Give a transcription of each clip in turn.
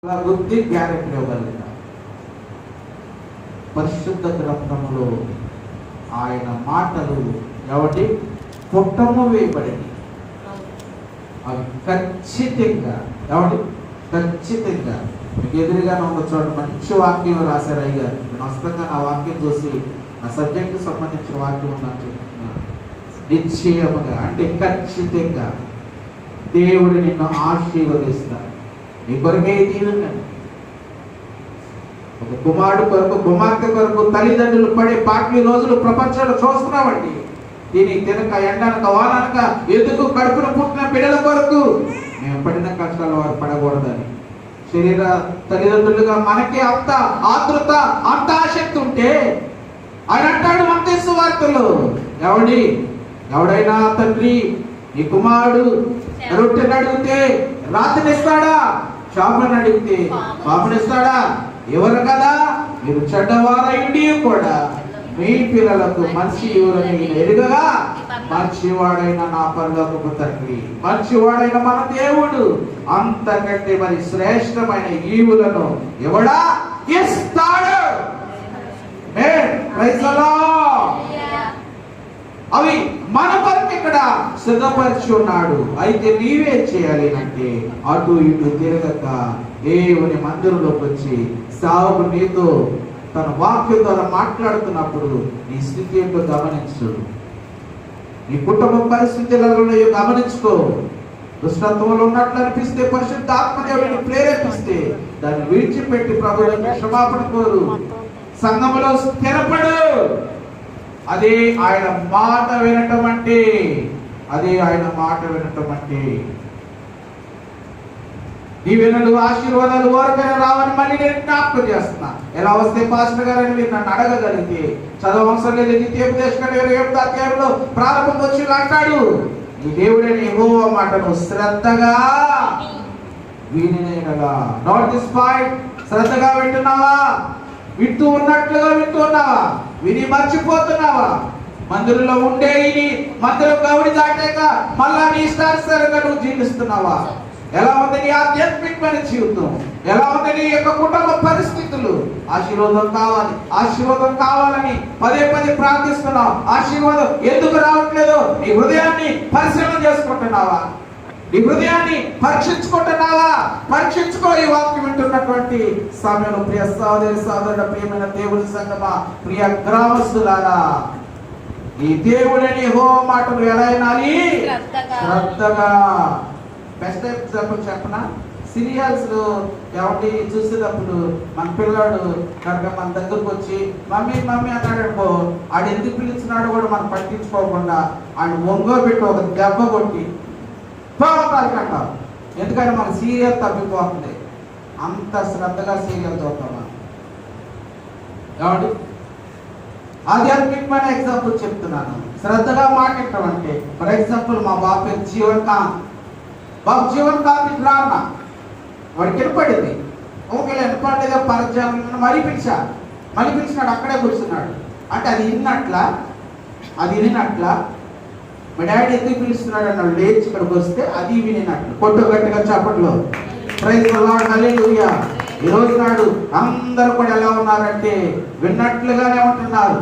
బుద్ధి గ్యారెంటీ ఇవ్వగలుగుతాం. పరిశుద్ధ గ్రంథములో ఆయన మాటలు ఎవటి పుట్టము వేయబడింది. అవి ఖచ్చితంగా ఎవటి ఖచ్చితంగా మీకు ఎదురుగానే ఉన్న చోట మంచి వాక్యం రాశారు అయ్యారు. నేను వస్తాగా నా వాక్యం చూసి ఆ సబ్జెక్టు సంబంధించిన వాక్యం ఉందని చెప్తున్నాను. నిశ్చయముగా అంటే ఖచ్చితంగా దేవుడు నిన్ను ఆశీర్వదిస్తాడు. నీ కొరకే దీవెన. ఒక కుమారుడు కొరకు కుమార్తె కొరకు తల్లిదండ్రులు పడే పాటలు రోజులు ప్రపంచంలో చూస్తున్నామండి. దీనికి తినక ఎండనక వాననక ఎందుకు కడుపున పుట్టిన బిడ్డల కొరకు మేము పడిన కష్టాలు వారు పడకూడదని శరీర తల్లిదండ్రులుగా మనకి అంత ఆతృత అంత ఆసక్తి ఉంటే ఆయన అంటాడు మత్తయి వార్తలో ఎవడైనా తండ్రి నీ కుమారుడు రొట్టెని అడిగితే రాత్రినిస్తాడా, చేపలను అడిగితే పాపనిస్తాడా? ఎవరు కదా మీరు చెడ్డవారైండి కూడా మీ పిల్లలకు మంచి ఎవరని ఎరుగగా మంచివాడైన నా పరలోకపు తండ్రి, మంచివాడైన మన దేవుడు అంతకంటే మరి శ్రేష్టమైన ఈవులను ఎవడా ఇస్తాడు. అవి మన కొరకు ఇక్కడ సిద్ధపరిచి ఉన్నాడు. అయితే నీవే చేయాలి అంటే అటు ఇటు తిరగక దేవుని మందిరంలోకి వచ్చి సాగు నీతో తన వాక్యం ద్వారా మాట్లాడుతున్నప్పుడు నీ స్థితి ఏంటో గమనించు. నీ కుటుంబ పరిస్థితులలో గమనించుకో. దుష్టత్వంలో ఉన్నట్లు అనిపిస్తే పరిశుద్ధ ఆత్మదేవుడిని ప్రేరేపిస్తే దాన్ని విడిచిపెట్టి ప్రభువుకి క్షమాపణ కోరు. సంఘములో స్థిరపడు. అదే ఆయన మాట వినటం అంటే. అదే ఆయన మాట వినటం అంటే. దీవెనలు ఆశీర్వాదాలు ఓరకైనా రావని మళ్ళీ నేను జ్ఞాపకం చేస్తున్నా. ఎలా వస్తే పాస్టర్ గారని మీరు నన్ను అడగగలిగితే చదవవసరం లేదు. ద్వితీయోపదేశకాండ 27వ అధ్యాయంలో ప్రారంభం వచ్చి అంటాడు, ఈ దేవుడైన యెహోవా మాటను శ్రద్ధగా వినినగా. Note this point. శ్రద్ధగా వింటున్నావా? వింటూ ఉన్నట్లుగా వింటున్నావా? విని మర్చిపోతున్నావా? మందిరంలో ఉండే ఇది మందిరం గౌడి దాటాక మళ్ళా నీ ఇష్టానుసారంగా నువ్వు జీవిస్తున్నావా? ఎలా ఉంది నీ ఆధ్యాత్మికమైన జీవితం? ఎలా ఉంది నీ యొక్క కుటుంబ పరిస్థితులు? ఆశీర్వాదం కావాలి, ఆశీర్వాదం కావాలని పదే పదే ప్రార్థిస్తున్నావు. ఆశీర్వాదం ఎందుకు రావట్లేదు? నీ హృదయాన్ని పరిశీలన చేసుకుంటున్నావా? నీ హృదయాన్ని పరీక్షించుకుంటున్నావా? పరీక్షించుకో. ఈ వాక్యం వింటున్నటువంటి సమయంలో ప్రియ సోదరుడ, ప్రియమైన దేవుని సంగమా, ప్రియ గ్రామస్తులారా, ఈ దేవుడని యెహోవా మాటలు ఎలా వినాలి? శ్రద్ధగా. బెస్ట్ ఎగ్జాంపుల్ చెప్పనా? సీరియల్స్ ఎవరి చూసేటప్పుడు మన పిల్లాడు కనుక మన దగ్గరకు వచ్చి మమ్మీ మమ్మీ అన్నాడు అనుకో, ఆడు ఎందుకు పిలుస్తున్నాడు కూడా మనం పట్టించుకోకుండా ఆయన ఒంగోబెట్టి ఒక దెబ్బ కొట్టి పోతారు. ఎందుకంటే మన సీరియల్ తప్పిపోతుంది. అంత శ్రద్ధగా సీరియల్ చూస్తామా? కాబట్టి ఆధ్యాత్మికమైన ఎగ్జాంపుల్ చెప్తున్నాను. శ్రద్ధగా మాట్లాడటం అంటే ఫర్ ఎగ్జాంపుల్ మా బాబు పేరు జీవన్ కాంత్. బాబు జీవన్ కాంత్ ఇట్లా అన్న వాడికి వినపడింది. ఓకే వినపడేదో పరచాలను మరీ పిలిచినాడు. అక్కడే కూర్చున్నాడు. అంటే అది వినినట్లా మా డాడీ ఎందుకు పిలుస్తున్నాడు అన్నాడు. లేచి ఇక్కడికి వస్తే అది వినినట్లు. కొట్టు గట్టిగా చప్పట్లో ప్రైజ్ ది లార్డ్, హల్లెలూయా. ఈ రోజు నాడు అందరూ కూడా ఎలా ఉన్నారంటే విన్నట్లుగానే ఉంటున్నారు.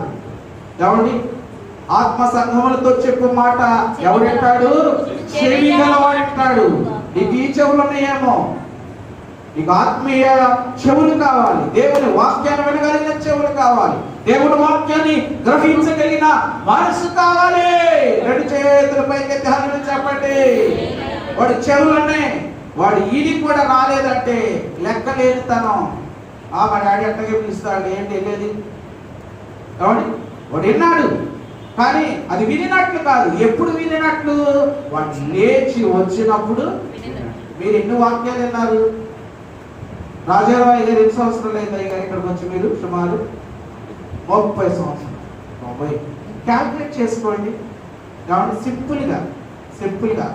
ఎవడి ఆత్మ సంఘములతో చెప్పు మాట ఎవడంటాడు? చెవి గలవాడంటాడు. నీకు ఈ చెవులు ఉన్నాయేమో, నీకు ఆత్మీయ చెవులు కావాలి. దేవుని వాక్యాన్ని వినగలిగిన చెవులు కావాలి. దేవుని వాక్యాన్ని గ్రహించగలిగిన మనసు కావాలి. రెండు చేతులపైకి ధ్యానం చెప్పండి. వాడి చెవులనే వాడు ఈడి కూడా రాలేదంటే లెక్కలేని తనం. మా డాడీ అట్టగే పిలుస్తాడు. ఏంటి వెళ్ళేది? కాబట్టి వాడు విన్నాడు, కానీ అది వినినట్లు కాదు. ఎప్పుడు వినినట్లు? వాడు లేచి వచ్చినప్పుడు. మీరు ఎన్ని వాక్యాలు విన్నారు? రాజారావు గారు ఎన్ని సంవత్సరాలు అయింది గారు ఇక్కడికి వచ్చి? మీరు సుమారు 30 సంవత్సరాలు. 30 క్యాల్కులేట్ చేసుకోండి. కాబట్టి సింపుల్గా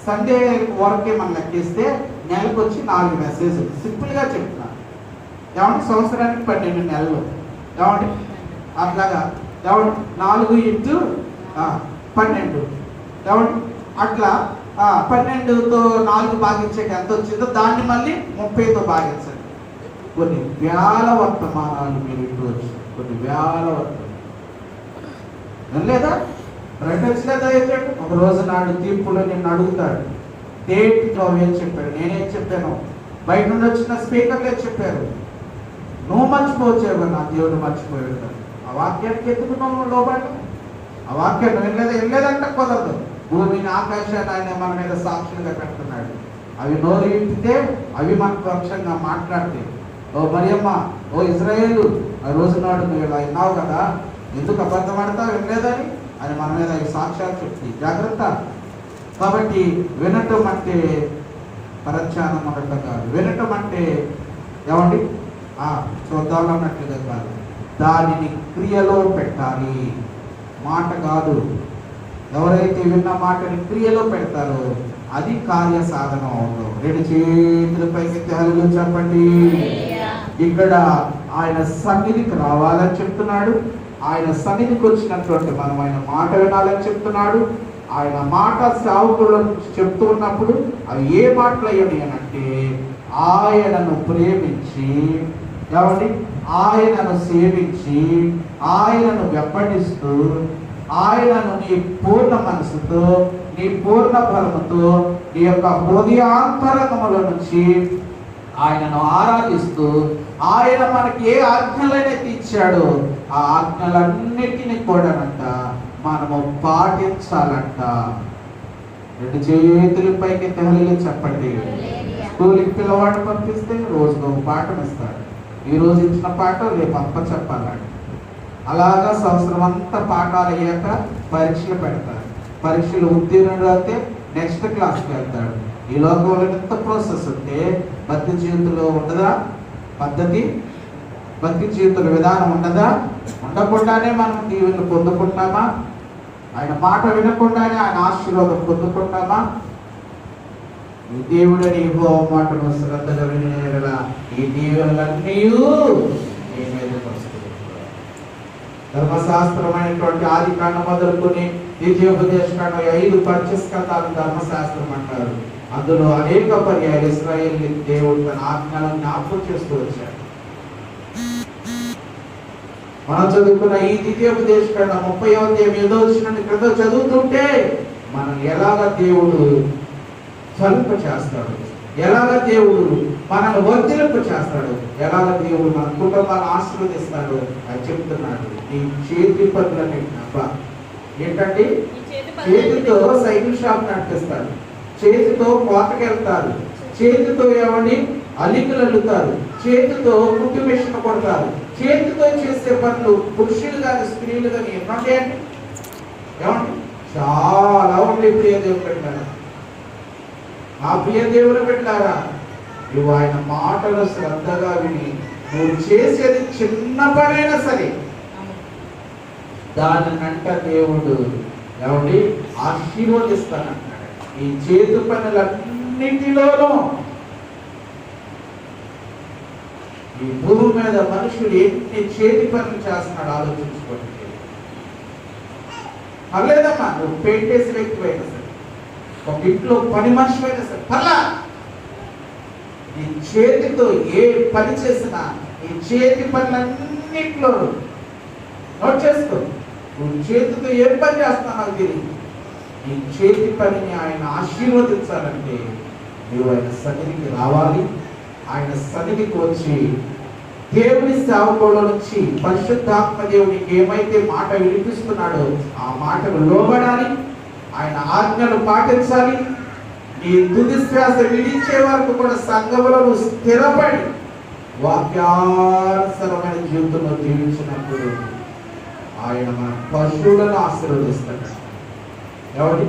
సండే వరకే మనం లెక్కిస్తే నెలకు వచ్చి 4 మెసేజ్లు. సింపుల్గా చెప్తున్నాను. ఏమంటే సంవత్సరానికి 12 నెలలు. ఏమంటే అట్లాగా 4 ఇంటూ 12. ఏమంటే అట్లా 12తో 4 భాగించేకి ఎంత వచ్చిందో దాన్ని మళ్ళీ 30తో భాగించండి. కొన్ని వేల వర్తమానాలు మీరు వింటవచ్చు. కొన్ని వేల వర్తమానాలు లేదా ప్రకటించలేదా? ఒక రోజు నాడు తీర్పులో నిన్ను అడుగుతాడు, తేటితో ఏం చెప్పాడు, నేనేం చెప్పాను, బయట నుండి వచ్చిన స్పీకర్లే చెప్పారు, నువ్వు మర్చిపోవచ్చేవో, నా దేవుడు మర్చిపోయాడు. ఆ వాక్యానికి ఎందుకు నువ్వు లోబడి? ఆ వాక్యాన్ని వెళ్ళలేదంటే కుదరదు. భూమిని ఆకాశాన్ని ఆయన మన మీద సాక్షులుగా పెడుతున్నాడు. అవి నోరు విప్పితే అవి మన పక్షంగా మాట్లాడితే, ఓ మరియమ్మ, ఓ ఇజ్రాయేలు, ఆ రోజు నాడు నువ్వు ఇలా విన్నావు కదా, ఎందుకు అబద్ధం ఆడతావు, వినలేదని అని మన మీద అవి సాక్ష్యాలు చెప్తాయి. జాగ్రత్త. కాబట్టి వినటం అంటే పరధ్యానం అనటం కాదు. వినటం అంటే ఏమండి చూద్దాం అన్నట్లుగా కాదు, దానిని క్రియలో పెట్టాలి. మాట కాదు. ఎవరైతే విన్న మాటని క్రియలో పెడతారో అది కార్య సాధన అవును. 2 చేతులపైకి హల్లెలూయా చెప్పండి. ఇక్కడ ఆయన సన్నిధికి రావాలని చెప్తున్నాడు. ఆయన సన్నిధికి వచ్చినటువంటి మనం ఆయన మాట వినాలని చెప్తున్నాడు. ఆయన మాట సేవకులను చెప్తూ ఉన్నప్పుడు అవి ఏ మాటలు అయ్యాయి అంటే, ఆయనను ప్రేమించి, ఏమండి, ఆయనను సేవించి, ఆయనను వెంబడిస్తూ, ఆయనను నీ పూర్ణ మనసుతో, నీ పూర్ణ బలముతో, నీ యొక్క హృదయాంతరంగముల నుంచి ఆయనను ఆరాధిస్తూ, ఆయన మనకి ఏ ఆజ్ఞలైతే ఇచ్చాడో ఆ ఆజ్ఞలన్నిటినీ కూడానంట మనము పాటించాలంట. 2 చేతులపైకి హల్లెలూయా చెప్పండి. స్కూల్కి పిల్లవాడిని పంపిస్తే రోజుకు ఒక పాఠం ఇస్తాడు. ఈ రోజు ఇచ్చిన పాఠం రేపు అప్ప చెప్పాలండి. అలాగా సంవత్సరం అంతా పాఠాలు అయ్యాక పరీక్షలు పెడతారు. పరీక్షలు ఉత్తీర్ణుడు అయితే నెక్స్ట్ క్లాస్కి వెళ్తాడు. ఈ లోకంలో ఎంత ప్రాసెస్ ఉంటే భక్తి జీవితంలో ఉండదా? భక్తి జీవితంలో విధానం ఉండదా? ఉండకుండానే మనం దీవెనలు పొందుకుంటామా? ఆయన మాట వినకుండానే ఆయన ఆశీర్వాదం పొందుకుంటామా? ఈ దేవుడని యెహోవా మాటను శ్రద్ధగా వినేలా ఈ దీవెనలన్నీ ధర్మశాస్త్రమైనటువంటి ఆది కాండం మొదలుకొని ద్వితీయోపదేశకాండం 5 పంచస్కంధాలు ధర్మశాస్త్రం అంటారు. అందులో అనేక పర్యాయాలు ఇశ్రాయేలు దేవుడు తన ఆజ్ఞలను జ్ఞాపకం చేస్తూ వచ్చాడు. మనం చదువుకున్న ఈ ద్వితీయోపదేశకాండం 30వ అధ్యాయం 7వ వచనం క్రింద చదువుతుంటే మనం ఎలాగ దేవుడు ఫలింప చేస్తాడు, ఎలాగ దేవుడు మనల్ని వర్ధిలింప చేస్తాడు, ఎలాగ దేవుడు మన కుటుంబాన్ని ఆశీర్వదిస్తాడు అని చెప్తున్నాడు. ఈ చేతి పనులన్నీ ఏంటంటే, చేతితో సైకిల్ షాప్ నడిపిస్తారు, చేతితో కోతకెళ్తారు, చేతితో ఏమని అల్లికలు అల్లుతారు, చేతితో కుట్టు మిషన్ కొడతారు. చేతితో చేసే పనులు పురుషులు కానీ స్త్రీలు కానీ ఎన్నుంటాయండి? ఏమండి, చాలా ఉండి ప్రియ దేవుడు పెట్టారా, ఆ ప్రియ దేవుడు పెట్టారా, నువ్వు ఆయన మాటలు శ్రద్ధగా విని నువ్వు చేసేది చిన్న పనైనా సరే దానినంట దేవుడు ఏమండి ఆశీర్వదిస్తానంటాడు. ఈ చేతి పనులన్నిటిలోనూ ఈ భూమి మీద మనుషులు ఎన్ని చేతి పనులు చేస్తున్నాడు ఆలోచించుకోండి. పర్లేదమ్మా, నువ్వు పెయింటేసి వ్యక్తివైనా సరే, ఒక ఇంట్లో పని మనిషి అయినా సరే పర్లా, ఈ చేతితో ఏ పని చేసినా ఈ చేతి పనులన్నింటిలో నోట్ చేసుకో. నువ్వు చేతితో ఏ పని చేస్తున్నా నాకు తెలియదు. ఈ చేతి పనిని ఆయన ఆశీర్వదించాలంటే నువ్వు ఆయన సన్నిధికి రావాలి. ఆయన సన్నిధికి వచ్చి దేవుని సేవకుల నుంచి పరిశుద్ధాత్మ దేవునికి ఏమైతే మాట వినిపిస్తున్నాడో ఆ మాటకు లోబడాలి. ఆయన ఆజ్ఞలు పాటించాలి. నీ తుది శ్వాస విడిచే వరకు కూడా సంఘములో స్థిరపడి వాక్యానుసరమైన జీవితంలో జీవించినప్పుడు ఆయన మన పశువులను ఆశీర్వదిస్తాడు. ఎవరి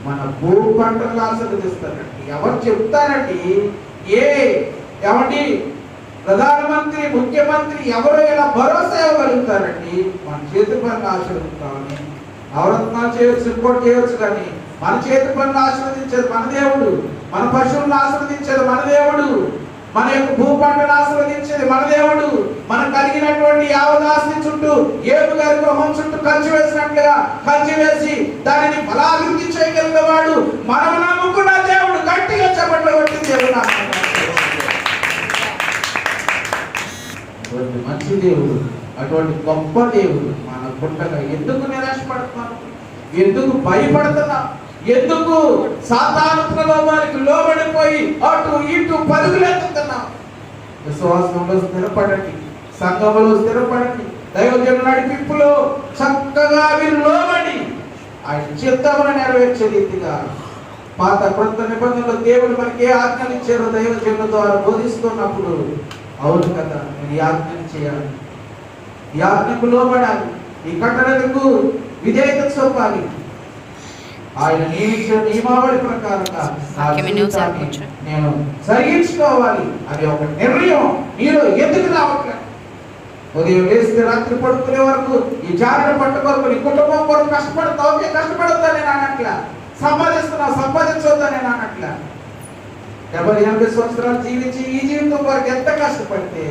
మన భూ పంటలను ఆశీర్వదిస్తాడండి. ఎవరు చెప్తారండి? ఏమండి, ప్రధానమంత్రి, ముఖ్యమంత్రి ఎవరు ఇలా భరోసా ఇవ్వగలుగుతారండి? మన చేతి పనులు ఆశీర్వదిస్తామని నవరత్నాలు చేయొచ్చు, ఇంకోటి చేయొచ్చు, కానీ మన చేతి పనులు ఆశీర్వదించేది మన దేవుడు, మన పశువులను ఆశీర్వదించేది మన దేవుడు, మన యొక్క భూ పంటను ఆశీర్వదించేది మన దేవుడు. మనం కలిగినటువంటి యావదాస్తి చుట్టూ ఏపు గారి గృహం చుట్టూ కంచి వేసినట్లుగా కంచి వేసి దానిని ఫలాభివృద్ధి చేయగలిగిన వాడు మనం నమ్ముకున్న దేవుడు. గట్టిగా చెప్పట్లు కొట్టి దేవుడు అటువంటి మంచి దేవుడు, అటువంటి గొప్ప దేవుడు మన పుట్టగా ఎందుకు నిరాశపడుతున్నాం? ఎందుకు భయపడుతున్నాం? ఎందుకు సాతాను ప్రలోభానికి లోబడిపోయి అటు ఇటు పరుగులెత్తుతున్నాం? విశ్వాసంలో స్థిరపడండి, సంఘములో స్థిరపడండి, దైవజనుల నడిపింపులో చక్కగా మీరు లోబడి ఆయన చిత్తమును నెరవేర్చే రీతిగా పాత కొత్త నిబంధనలో దేవుడు మనకి ఏ ఆజ్ఞలు ఇచ్చారో దైవజనుల ద్వారా బోధిస్తున్నప్పుడు, అవును కదా నేను ఈ ఆజ్ఞలు చేయాలి, ఈ ఆజ్ఞకు లోబడాలి, ఈ కట్టడలకు విధేయత చూపాలి, ఆయన నియమించిన నియమావళి ప్రకారంగా నేను సరిగించుకోవాలి అనే ఒక నిర్ణయం మీలో ఎందుకు రావట్లేదు? ఉదయం లేస్తే రాత్రి పడుకునే వరకు ఈ జాగ్రత్త పట్టు కొరకు నీ కుటుంబం కొరకు కష్టపడతా, ఓకే కష్టపడతా నేను అనట్లా, సంపాదించొద్దా నేను అనట్లా. 70-80 సంవత్సరాలు జీవించి ఈ జీవితం కొరకు ఎంత కష్టపడితే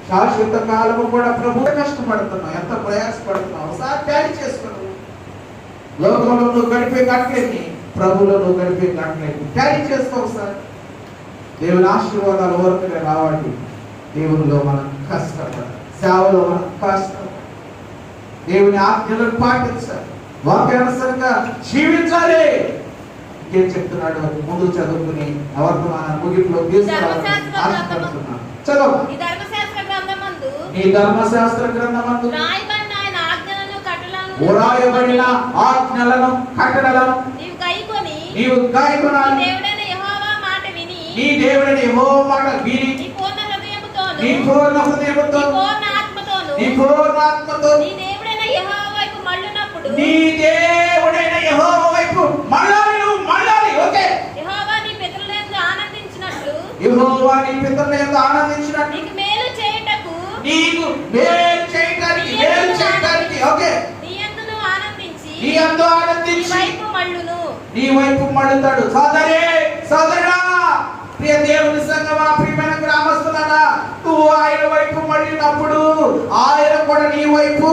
శాశ్వత కాలము కూడా ప్రభు కష్టపడుతున్నావు, ఎంత ప్రయాసపడుతున్నావు ఒకసారి ట్యాలీ చేసుకున్నావు. లోకంలో నువ్వు గడిపే గట్లేని, ప్రభులో నువ్వు గడిపే గట్లేని ట్యాలీ చేసుకోవు సార్. దేవుని ఆశీర్వాదాలు వరకు రావాలి. దేవునిలో మనం కష్టపడాలి, సేవలో మనం కష్టపడాలి, దేవుని ఆజ్ఞలను పాటించాలి, వాక్యానుసారంగా జీవించాలి. ఇంకేం చెప్తున్నాడు ముందు చదువుకుని వర్తమాన ముగింపులో తీసుకురావాలనుకుంటున్నాను. చదువు. నీ ధర్మశాస్త్ర గ్రంథమందు వ్రాయబడిన ఆజ్ఞలను కట్టడలను నీవు గాయకొనాలి. నీ దేవుడైన యెహోవా మాట విని నీ పూర్ణ హృదయముతో నీ పూర్ణ ఆత్మతో నీ దేవుడైన యెహోవా వైపు మళ్ళునప్పుడు నీ దేవుడైన యెహోవా వైపు మళ్ళాలి. నువ్వు మళ్ళాలి. ఓకే. యెహోవా నీ పితరులందు ఆనందించినట్లు నీకు మేలు చేయటకు ఓకే నీ యందు ఆనందించి నీ వైపు మళ్ళుతాడు. సోదరుడా, ప్రియ దేవుని సంగమా, ప్రియమైన గ్రామస్తులారా, నువ్వు ఆయన వైపు మళ్ళినప్పుడు ఆయన కూడా నీ వైపు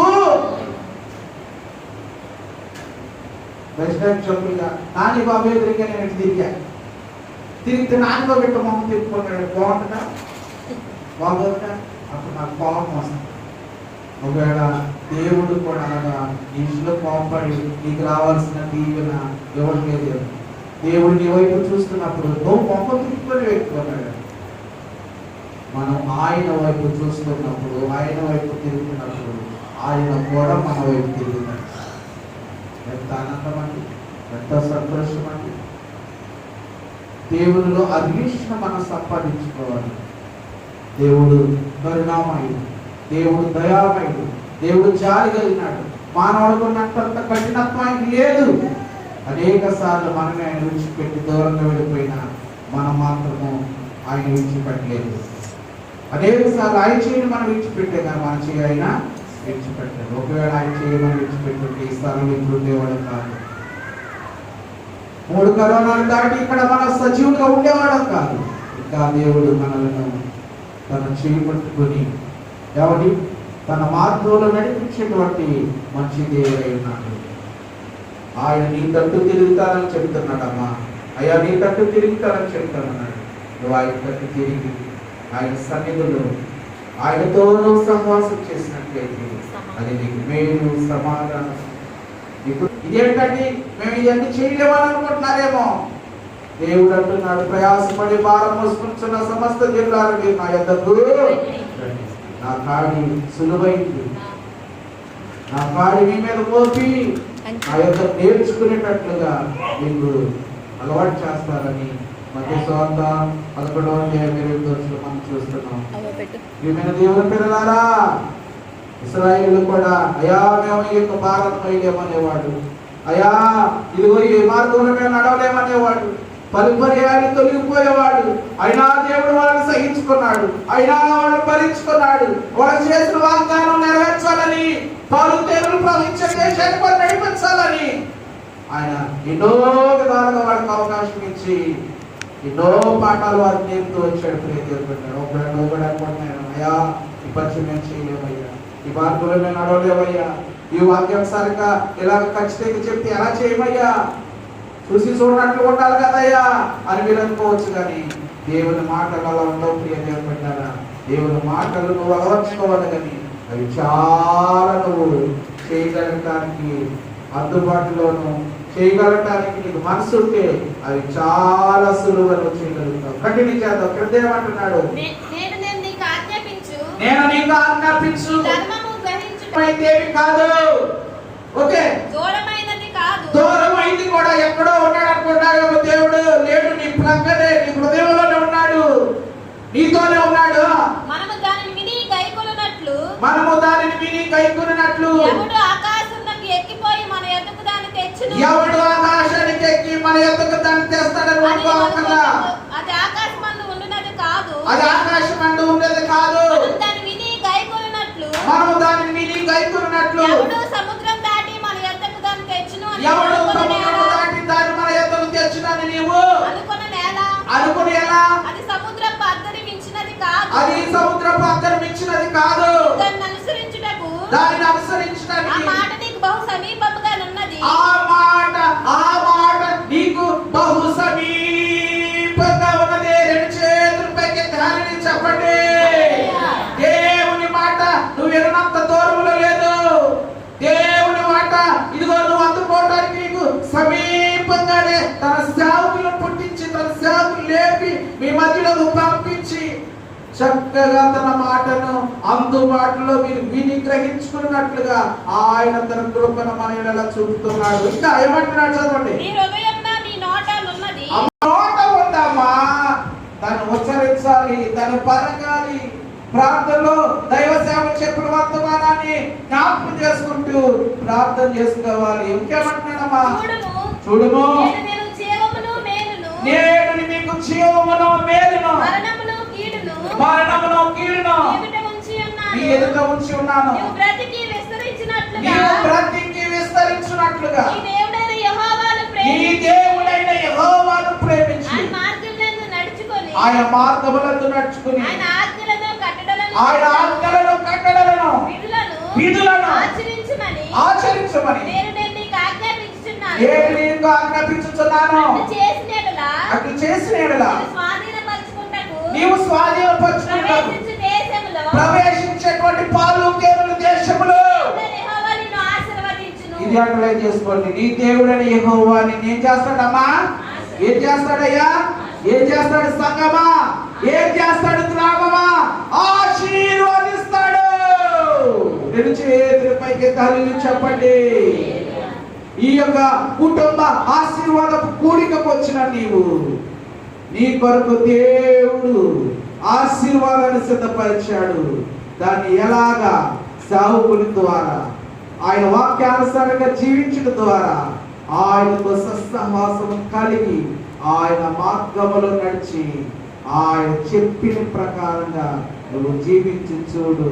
చెప్పులుగా నాని బాబు ఎదురుగా నేను తిరిగితే నాని బాబు పెట్ట మొహం తిప్పుకున్నాడు. బాగుంటుందా? బాగుంటుందా? అప్పుడు నాకు కోపం వస్తుంది. ఒకవేళ దేవుడు కూడా అనగా ఇంట్లో కోపడి నీకు రావాల్సిన దీవెన ఎవరు లేదు. దేవుడు నీ వైపు చూస్తున్నప్పుడు నువ్వు మొక్క తిప్పుకొని పెట్టుకున్నాడు. మనం ఆయన వైపు చూస్తున్నప్పుడు, ఆయన వైపు తిరుగుతున్నప్పుడు ఆయన కూడా మన వైపు తిరుగుతాడు. ఎంత ఆనందం అండి, ఎంత సంతోషం అండి. దేవునిలో అన్వేషణ మనం సంపాదించుకోవాలి. దేవుడు కరుణామయుడు, దేవుడు దయామయుడు, దేవుడు జాలి కలిగినాడు. మానవుడికి ఉన్నంత కఠినత్వానికి లేదు. అనేక సార్లు మనమే ఆయన విడిచిపెట్టి దూరంగా వెళ్ళిపోయినా మనం మాత్రము ఆయన విడిచిపెట్టలేదు. అనేక సార్లు ఆయన చేయని మనం విడిచిపెట్టే కానీ మన చేయి ఆయన విడిచిపెట్టాడు. ఒకవేళ ఆయన చేయమని విడిచిపెట్టుంటే ఈ స్థానంలో ఇప్పుడు ఉండేవాడు కాదు. 3 కరోనాలు దాటి ఇక్కడ మన సజీవులుగా ఉండేవాడు కాదు. ఇంకా దేవుడు మనలను తన చేయి పట్టుకొని ఎవరి తన మార్గంలో నడిపించేటువంటి మంచి దేవుడై ఉన్నాడు. ఆయన నీ తట్టు తిరుగుతానని చెప్తున్నాడమ్మా. అయ్యా నీ తట్టు తిరుగుతానని చెప్తానన్నాడు. నువ్వు ఆయన తట్టు తిరిగి ఆయన సన్నిధిలో ఆయనతో నువ్వు సహవాసం చేసినట్లయితే అది నీకు మేలు, సమాధానం. ఇప్పుడు ఇదేంటండి మేము ఇవన్నీ చేయలేమని అనుకుంటున్నారేమో. దేవుడు అంటున్నాడు, ప్రయాసపడి భారం మోసుకుంటున్న సమస్త జిల్లాలు మీరు నా యొద్దకు నా కాడి సులువైంది, నా కాడి మీ మీద మోపి నా యొక్క నేర్చుకునేటట్లుగా మీకు అలవాటు చేస్తారని మధ్యస్వార్థ 11వ అధ్యాయం మనం చూస్తున్నాం. ప్రియమైన దేవుని పిల్లలారా, ఇశ్రాయేలు కూడా అయా మేము ఈ యొక్క భారం వేయలేమనేవాడు. అయా ఇదిగో ఈ మార్గంలో మేము నడవలేమనేవాడు. పర్యాయాలు తొలగిపోయేవాడు. అయినా దేవుడు వాళ్ళని సహించుకున్నాడు. అయినా వాళ్ళు భరించుకున్నాడు. వాళ్ళు చేసిన వాగ్దానం నెరవేర్చాలని, పలు తెరులు ప్రవహించే దేశాన్ని వాళ్ళు నడిపించాలని ఆయన ఎన్నో విధాలుగా వాళ్ళకి అవకాశం ఇచ్చి ఎన్నో పాఠాలు వారికి నేర్పుతూ వచ్చాడు. ప్రియదేవుడు ఒకవేళ అయ్యా ఈ పక్షి మేము చేయలేమయ్యా, ఈ మార్గంలో మేము నడవలేమయ్యా, ఈ వాక్యానుసారంగా ఇలా ఖచ్చితంగా చెప్తే ఎలా చేయమయ్యా, చూసి చూడనట్లు ఉండాలి కదయ్యా అని మీరు అనుకోవచ్చు. కానీ దేవుని మాటలు అలా ఉండవు. ప్రియ దేవుడు పెట్టారా, దేవుని మాటలు నువ్వు అలవర్చుకోవాలి, కానీ అవి చాలా నువ్వు చేయగలగటానికి అందుబాటులోను చేయగలగటానికి నీకు మనసు ఉంటే అవి చాలా సులువుగా నువ్వు చేయగలుగుతావు. కంటిన్యూ చేద్దాం. క్రింద ఏమంటున్నాడు? నేను నీకు ఆజ్ఞాపించు ఏమి కాదు. ఓకే, దూరమైంది కూడా ఎక్కడో ఉన్నాడు అనుకున్నాడు. దేవుడు లేడు, నీ ప్రక్కనే, నీ హృదయంలోనే ఉన్నాడు, నీతోనే ఉన్నాడు. మనము దానిని విని గైకొనున్నట్లు ఎవడు ఆకాశానికి ఎక్కి మన యొద్దకు దాన్ని తెస్తాడని అనుకోవద్దా? అది ఆకాశమందు ఉన్నది కాదు. మనము దానిని విని గైకొనున్నట్లు ఎవడు సముద్రం దాటి మన యొద్దకు దాన్ని తెచ్చును అని నీవు అనుకుని ఎలా? అది సముద్రపు అద్దరి మించినది కాదు. దానిని అనుసరించుటకు ఆ మాట నీకు బహు సమీపముగా ఉన్నది. ఆ మాట నీకు బహు సమీపంగా ఉన్నది. రెండు చేతుల పైకి ధ్యానం చెప్పండి. దేవుని మాట నువ్వు వినంత దూరంలో లేదు. దేవుని మాట ఇదిగో నువ్వు అందుకోవడానికి నీకు సమీపంగానే తన సేవకులను పుట్టించి, తన సేవకులు లేపి మీ మధ్యలో పంపించి చక్కగా తన మాటను అందుబాటులో మీరు విని గ్రహించుకున్నట్లుగా ఆయన తన కృపను మన ఎడల చూపుతున్నాడు. ఇంకా ఏమంటున్నాడు చదవండి. నోట ఉందమ్మా, దాన్ని ఉచ్చరించాలి, దాన్ని పలకాలి. ప్రార్థనలో దైవ సేవ చెప్పిన వర్తమానాన్ని జ్ఞాపకం చేసుకుంటూ ప్రార్థన చేసుకోవాలి. ఇంకేమంటున్నాడమ్మా? చూడుము, నేను మీకు జీవమును మేలును మరణమును కీడును మీ ఎదుట ఉంచి ఉన్నాను. నీవు బ్రతికి విస్తరించున్నట్లుగా నీ దేవుడైన యెహోవాను ప్రేమించి ఆయన మార్గములందు నడుచుకుని ఆయన ఆజ్ఞలను కట్టడలను విధులను ఆచరించమని నేను నీకు ఆజ్ఞాపించుచున్నాను. అట్లు చేసిన యెడల నీవు స్వాధీనపరచుకుంటావు ప్రవేశించేటువంటి పాలు కేవల దేశములో. ఇది అండర్లైన్ చేసుకోండి. నీ దేవుడైన యెహోవా నిన్ను ఏం చేస్తాడమ్మా? ఏం చేస్తాడయ్యా? ఏం చేస్తాడు సంగమా? ఏం చేస్తాడు గ్రామమా? ఆశీర్వదిస్తాడు. రెండు చేతుల పైకి తల్లి చెప్పండి. ఈ యొక్క కుటుంబ ఆశీర్వాదపు కూడికకు వచ్చిన నీవు, నీ కొరకు దేవుడు ఆశీర్వాదాన్ని సిద్ధపరిచాడు. దాన్ని ఎలాగా? సేవకుని ద్వారా, ఆయన వాక్యానుసారంగా జీవించడం ద్వారా, ఆయనతో సహవాసం కలిగి ఆయన మార్గములో నడిచి ఆయన చెప్పిన ప్రకారంగా నువ్వు జీవించి చూడు.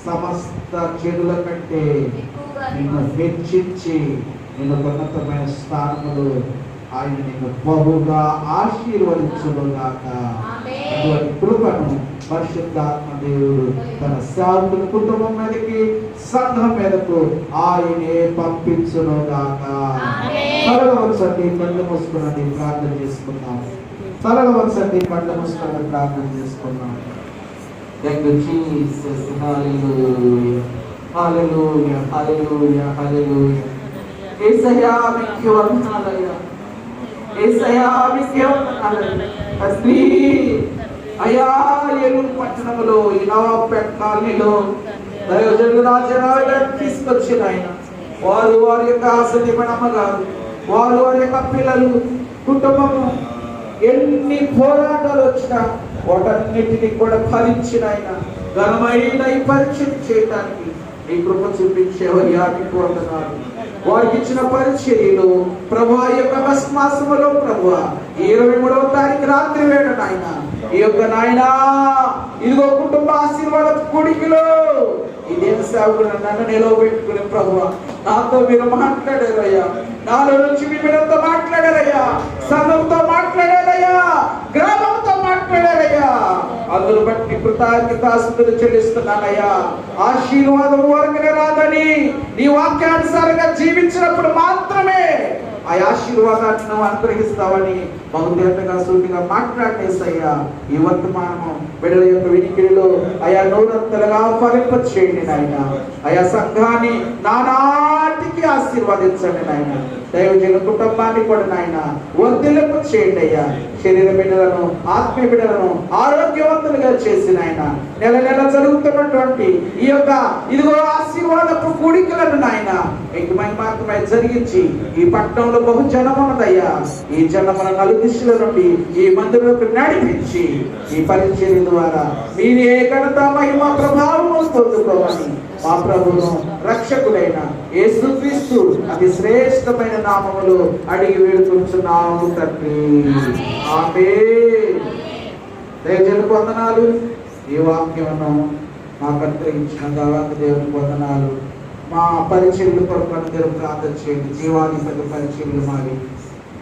సమస్త చెడుల కంటే నిన్ను హెచ్చించి నిన్ను ఉన్నతమైన స్థానములు ఆయన నిన్ను బహుగా ఆశీర్వదించుగాక. అటువంటి కృపను పరిశుద్ధాత్మ దేవుడు తన సేవకుల కుటుంబం మీదకి, సంఘం మీదకు ఆయనే పంపించుగాక. తలగవలసండి, కళ్ళు మూసుకున్నది ప్రార్థన చేసుకున్నాం. తలగవలసండి, కళ్ళు మూసుకున్నది ప్రార్థన చేసుకున్నాం. Thank you, Jesus. Hallelujah. Hallelujah. Hallelujah. Hallelujah. యేసయ్యా మీకు వందనాలయ్యా. యేసయ్యా మీకు వందనాలయ్యా. తండ్రి అయ్యా, ఏలూరు పట్టణంలో ఈ నవాపేట కాలనీలో దైవజనులు రాజనాలు తీసుకొచ్చిన ఆయన వారి యొక్క ఆసక్తి అమ్మగారు, వారి యొక్క పిల్లలు, కుటుంబము ఎన్ని పోరాటాలు వచ్చినా వాటన్నిటిని కూడా ఫలించిన ఆయన ఘనమైన ఈ పరిచయం చేయడానికి నీ కృప చూపించేవయ్యా. మీకు వందనాలు. వారికి ఇచ్చిన పరిచర్యలు ప్రభువా, ఈ యొక్క మాసములో ప్రభువా 23వ తారీఖు రాత్రి వేళ నాయన ఈ యొక్క నాయన ఇదిగో కుటుంబ ఆశీర్వాద కూడికలో ఈ దేవ సేవకులు నన్ను నిలవబెట్టుకునే ప్రభువా, నాతో మీరు మాట్లాడారయ్యా. నాలో నుంచి మీ బిడ్డలతో మాట్లాడారయ్యా, సంఘంతో మాట్లాడారయ్యా, గ్రామంతో మాట్లాడారయ్యా. అందును బట్టి కృతజ్ఞతాస్తుతులు చెల్లిస్తున్నానయ్యా. ఆశీర్వాదం వరకునే రాదని నీ వాక్యానుసారంగా జీవించినప్పుడు మాత్రమే ఆ ఆశీర్వాదాన్ని నువ్వు అనుగ్రహిస్తావని బహుతేటగా సూటిగా మాట్లాడేసయ్యా. ఈ వర్తమానము బిడ్డల యొక్క వినికిడిలో అయా నూరంతలుగా ఫలింప చేయండి నాయన. అయా సంఘాన్ని నానాటికి ఆశీర్వదించండి నాయన. దైవజన కుటుంబాన్ని కూడా నాయన వర్ధిల్లింప చేయండి అయ్యా. శరీర బిడ్డలను ఆత్మీయ బిడ్డలను ఆరోగ్యవంతులుగా చేసిన ఆయన నెల నెల జరుగుతున్నటువంటి ఈ యొక్క ఇదిగో ఆశీర్వాదపు కూడికలను నాయన మాత్రమే జరిగించి ఈ పట్టణంలో బహు జనం ఉన్నదయ్యా. ఈ జనముల నలుదిశల నుండి ఈ మందిరంలోకి నడిపించి ఈ పరిచర్య ద్వారా మీరే ఘనత మహిమ ప్రభావం పొందుకోమని మా ప్రభువును రక్షకుడైన యేసుక్రీస్తు అతి శ్రేష్టమైన నామములో అడిగి వేడుకుంటున్నాము తండ్రి. ఆమేన్. దైవజనులకు వందనాలు. ఈ వాక్యమును మాకు అనుగ్రహించిన దేవాంగ దేవునికి వందనాలు. మా పరిచర్యలు కొరకు అందరూ ప్రార్థన చేయండి. జీవాధిపతి పరిచర్యలు మావి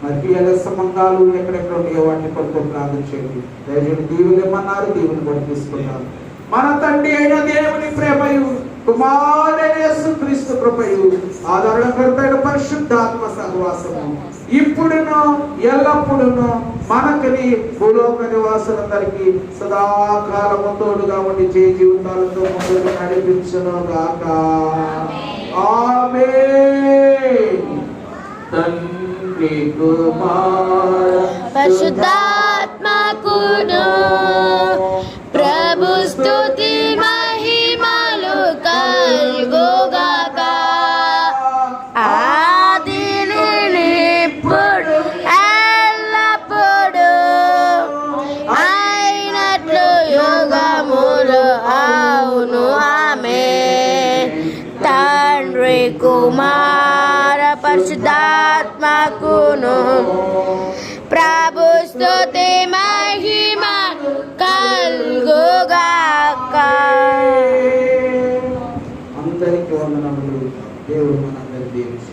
మరి పిఎల్ఎస్ సంబంధాలు ఎక్కడెక్కడ ఉన్నాయో వాటిని కొరకు ప్రార్థన చేయండి. దైవజనుడు దీవులు ఇమ్మన్నారు, దీవుని కూడా తీసుకున్నారు. మన తండ్రి అయిన దేవుని ప్రేమయు కుమారుడైన యేసుక్రీస్తు కృపయు ఆదరణకర్త అయిన పరిశుద్ధాత్మ సహవాసము ఇప్పుడును ఎల్లప్పుడును మనకని భూలోక నివాసులందరికీ సదాకాలము తోడుగా ఉండి జీవితాలతో ముందుకు నడిపించును గాక. ఆమేన్. తండ్రి కుమార పరిశుద్ధాత్మకును ప్రభు స్తుతి మహిమలు కలుగుగాక. ఆదిని ఇప్పుడు ఎల్లప్పుడు అయినట్లు యుగములు అవును. ఆమేన్. తండ్రి కుమార పరిశుద్ధాత్మకును ప్రభు స్తుతి మహిమ కలుగుగాక. అందరికీ వందనములు. దేవుడు మనందరి దీవించు.